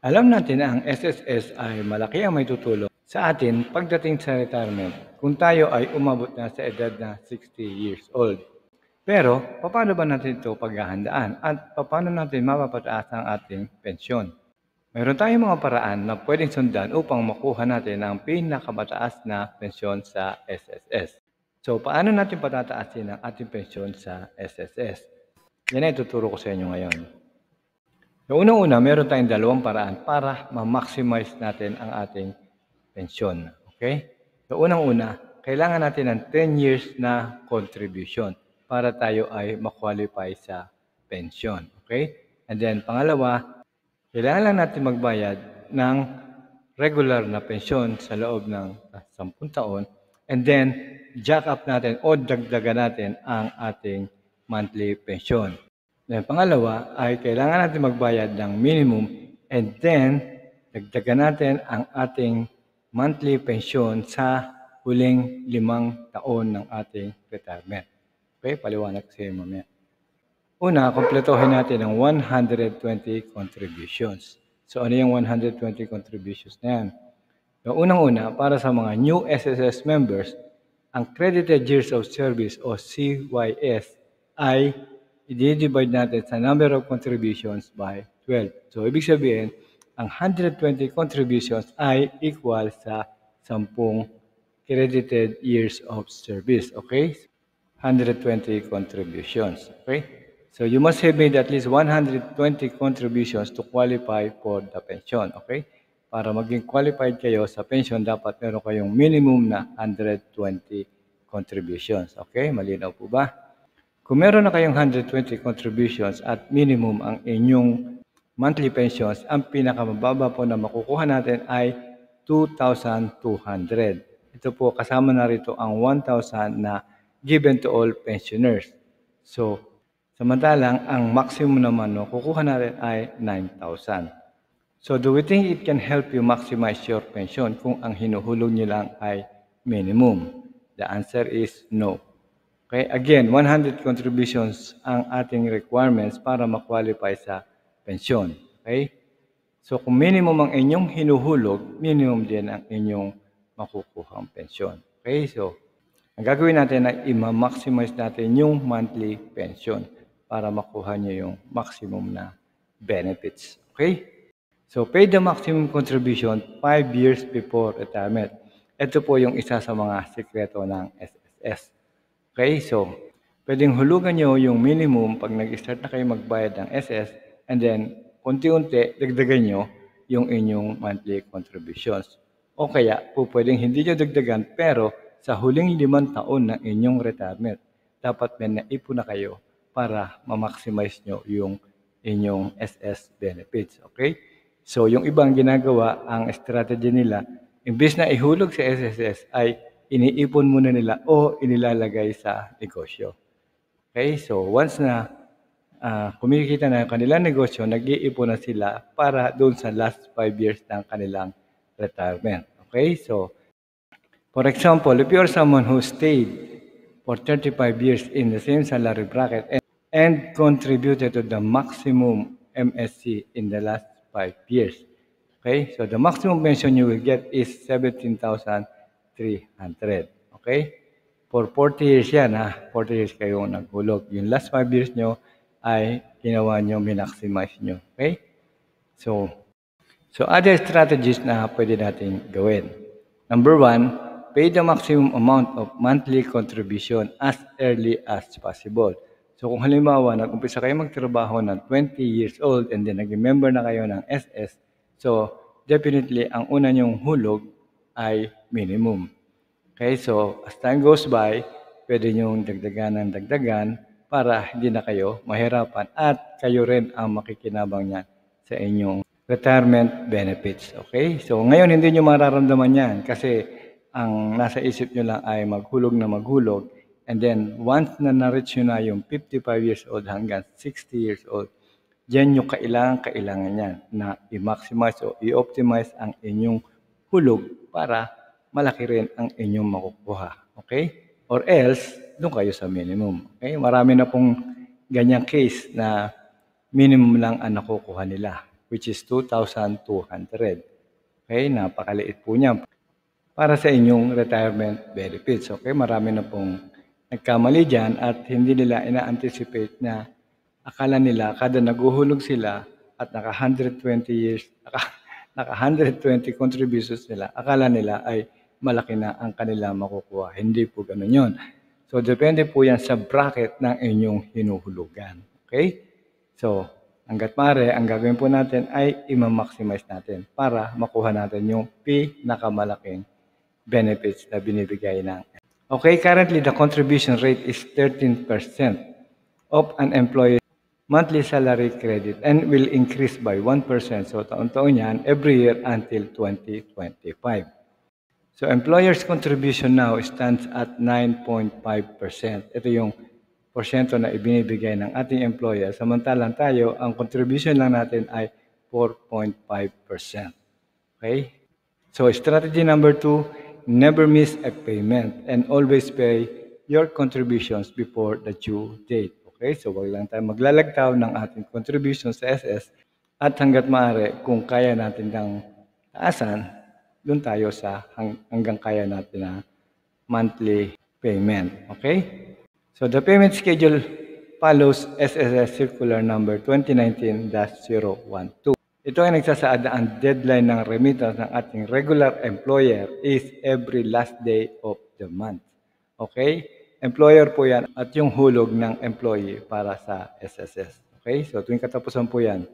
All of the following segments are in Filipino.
Alam natin na ang SSS ay malaki ang maitutulong sa atin pagdating sa retirement kung tayo ay umabot na sa edad na 60 years old. Pero, paano ba natin ito paghahandaan at paano natin mapapataas ang ating pensyon? Meron tayong mga paraan na pwedeng sundan upang makuha natin ang pinakamataas na pensyon sa SSS. So, paano natin patataasin ang ating pensyon sa SSS? Yan ay tuturo ko sa inyo ngayon. So, unang-una, meron tayong dalawang paraan para ma-maximize natin ang ating pensyon. Okay? So, unang-una, kailangan natin ng 10 years na contribution para tayo ay ma-qualify sa pensyon. Okay? And then, pangalawa, kailangan lang natin magbayad ng regular na pensyon sa loob ng 10 taon. And then, jack up natin o dagdagan natin ang ating monthly pension. Then, pangalawa ay kailangan natin magbayad ng minimum and then dagdagan natin ang ating monthly pension sa huling 5 taon ng ating retirement. Okay, paliwanag sa iyo mamaya. Una, kompletohin natin ang 120 contributions. So, ano yung 120 contributions na yan? So, unang-una, para sa mga new SSS members, ang Credited Years of Service o CYS ay i-divide natin sa number of contributions by 12. So, ibig sabihin, ang 120 contributions ay equal sa 10 credited years of service. Okay? 120 contributions. Okay? So, you must have made at least 120 contributions to qualify for the pension. Okay? Para maging qualified kayo sa pension, dapat meron kayong minimum na 120 contributions. Okay? Malinaw po ba? Kung meron na kayong 120 contributions at minimum ang inyong monthly pensions, ang pinakamababa po na makukuha natin ay 2,200. Ito po, kasama na rito ang 1,000 na given to all pensioners. So, samantalang ang maximum naman kukuha natin ay 9,000. So, do we think it can help you maximize your pension kung ang hinuhulog niyo lang ay minimum? The answer is no. Okay, again, 100 contributions ang ating requirements para ma-qualify sa pensyon. Okay? So, kung minimum ang inyong hinuhulog, minimum din ang inyong makukuhang pensyon. Okay? So, ang gagawin natin ay i-maximize natin yung monthly pension para makuha nyo yung maximum na benefits. Okay? So, pay the maximum contribution 5 years before retirement. Ito po yung isa sa mga sikreto ng SSS. Okay? So, pwedeng hulugan nyo yung minimum pag nag-start na kayo magbayad ng SS and then, unti-unti, dagdagan nyo yung inyong monthly contributions. O kaya, po pwedeng hindi nyo dagdagan pero sa huling 5 taon ng inyong retirement, dapat may naipon na kayo para ma-maximize nyo yung inyong SS benefits. Okay? So, yung ibang ginagawa, ang strategy nila, imbes na ihulog sa SSS ay iniipon muna nila o inilalagay sa negosyo. Okay? So, once na kumikita na yung kanilang negosyo, nag-iipon na sila para doon sa last 5 years ng kanilang retirement. Okay? So, for example, if you are someone who stayed for 35 years in the same salary bracket and contributed to the maximum MSC in the last 5 years. Okay? So, the maximum pension you will get is 17,300. Okay? For 40 years yan, 40 years kayong naghulog. Yung last 5 years nyo ay ginawa nyo, minaximize nyo. Okay? So other strategies na pwede natin gawin. Number 1, pay the maximum amount of monthly contribution as early as possible. So kung halimbawa, nag-umpisa kayo magtrabaho ng 20 years old and then naging member na kayo ng SS, so definitely ang una nyong hulog ay minimum. Okay, so as time goes by, pwede nyong dagdagan ng dagdagan para hindi na kayo mahirapan at kayo rin ang makikinabang niyan sa inyong retirement benefits. Okay, so ngayon hindi nyo mararamdaman yan kasi ang nasa isip nyo lang ay maghulog na maghulog. And then, once na na-reach nyo na yung 55 years old hanggang 60 years old, dyan yung kailangan yan na i-maximize o i-optimize ang inyong hulog para malaki rin ang inyong makukuha. Okay? Or else, doon kayo sa minimum. Okay? Marami na pong ganyang case na minimum lang ang nakukuha nila. which is 2,200. Okay, napakaliit po niya para sa inyong retirement benefits. Okay, marami na pong nagkamali dyan at hindi nila ina-anticipate na akala nila kada naguhulog sila at naka 120 years, naka 120 contributions nila, akala nila ay malaki na ang kanila makukuha. Hindi po ganun yun. So, depende po yan sa bracket ng inyong hinuhulugan. Okay? So, hangga't maaari, ang gagawin po natin ay i-maximize natin para makuha natin yung pinakamalaking benefits na binibigay ng. Okay, currently the contribution rate is 13% of an employee's monthly salary credit and will increase by 1%. So, taon-taon yan every year until 2025. So, employer's contribution now stands at 9.5%. Ito yung porsyento na ibinibigay ng ating employer. Samantalang tayo, ang contribution lang natin ay 4.5%. Okay? So, strategy number 2, never miss a payment and always pay your contributions before the due date. Okay? So, wag lang tayo maglalagtaw ng ating contributions sa SS at hanggat maaari, kung kaya natin ng taasan, doon tayo sa hanggang kaya natin na monthly payment. Okay? So, the payment schedule follows SSS Circular Number 2019-012. Ito ay nagsasaad na ang deadline ng remittance ng ating regular employer is every last day of the month. Okay? Employer po yan at yung hulog ng employee para sa SSS. Okay? So, tuwing katapusan po yan.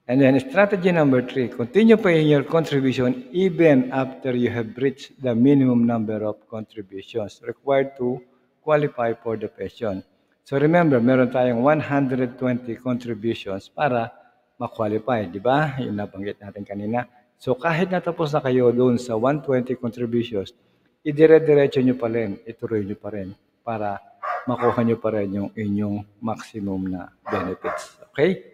And then strategy number 3, continue paying your contribution even after you have reached the minimum number of contributions required to qualify for the pension. So remember, meron tayong 120 contributions para ma-qualify, di ba? Yung nabanggit natin kanina. So kahit natapos na kayo doon sa 120 contributions, idire-diretso nyo pa rin, ituloy nyo pa rin para makuha nyo pa rin yung inyong maximum na benefits. Okay?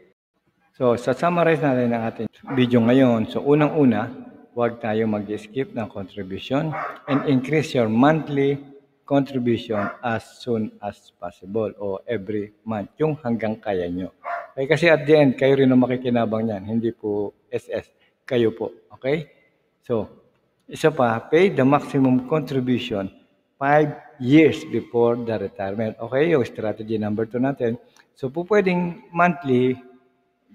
So, sa-summarize natin ang ating video ngayon. So, unang-una, huwag tayo mag-skip ng contribution and increase your monthly contribution as soon as possible o every month, yung hanggang kaya nyo. Okay? Kasi at the end, kayo rin ang makikinabang yan, hindi po SS, kayo po. Okay? So, isa pa, pay the maximum contribution 5 years before the retirement. Okay, yung strategy number 2 natin. So, po pwedeng monthly,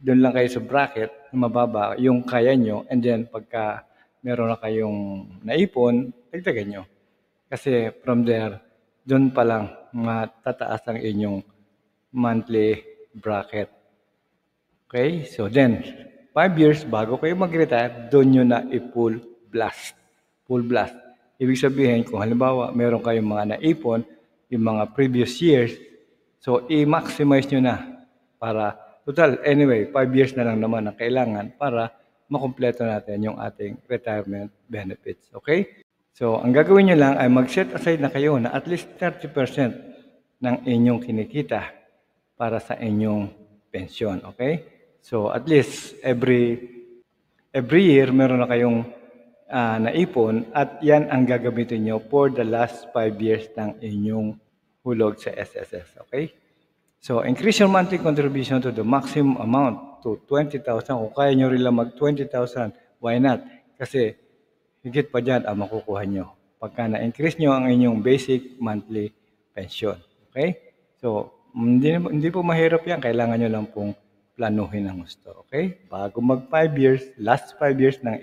doon lang kayo sa bracket, mababa, yung kaya nyo, and then pagka meron na kayong naipon, dagdagan nyo. Kasi from there, doon pa lang matataas ang inyong monthly bracket. Okay, so then, 5 years bago kayo mag-retire, doon nyo na i-full blast. Full blast. Ibig sabihin, kung halimbawa, meron kayong mga naipon, yung mga previous years, so i-maximize nyo na para total, anyway, 5 years na lang naman ang kailangan para makumpleto natin yung ating retirement benefits. Okay? So, ang gagawin nyo lang ay mag-set aside na kayo na at least 30% ng inyong kinikita para sa inyong pensyon. Okay? So, at least every year, meron na kayong naipon at yan ang gagamitin nyo for the last 5 years ng inyong hulog sa SSS. Okay? So, increase your monthly contribution to the maximum amount to 20,000. Kung kaya nyo rin lang mag 20,000, why not? Kasi higit pa dyan ang makukuha nyo pagka na-increase nyo ang inyong basic monthly pension. Okay? So, hindi po mahirap yan. Kailangan nyo lang pong planuhin ang gusto. Okay? Bago mag 5 years, last 5 years ng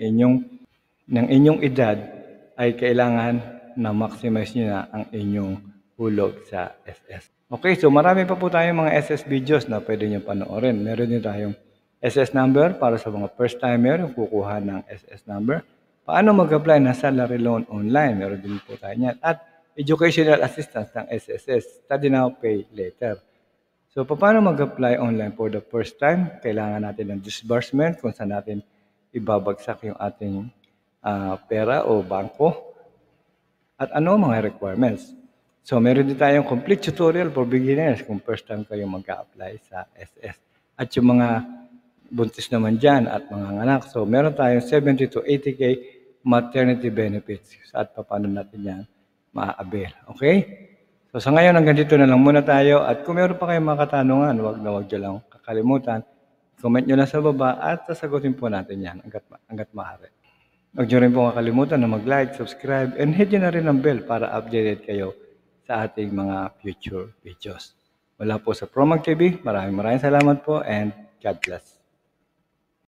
inyong edad ay kailangan na maximize nyo na ang inyong hulog sa SS. Okay, so marami pa po tayong mga SS videos na pwede nyo panoorin. Meron din tayong SS number para sa mga first timer, yung kukuha ng SS number. Paano mag-apply ng salary loan online? Meron din po tayo niyan. At educational assistance ng SSS, study now, pay later. So, paano mag-apply online for the first time? Kailangan natin ng disbursement kung saan natin ibabagsak yung ating pera o bangko. At ano mga requirements? So, meron din tayong complete tutorial for beginners kung first time kayo mag-apply sa SS. At yung mga buntis naman dyan at mga anak. So, meron tayong 70 to 80K maternity benefits. At paano natin yan ma-avail. Okay? So, sa ngayon, hanggang dito na lang muna tayo. At kung meron pa kayong mga katanungan, huwag nyo lang kakalimutan. Comment nyo lang sa baba at sasagutin po natin yan hanggat maaari. Huwag nyo rin po kakalimutan na mag-like, subscribe, and hit nyo na rin ang bell para updated kayo sa ating mga future videos. Mula po sa Promag TV, maraming salamat po and God bless.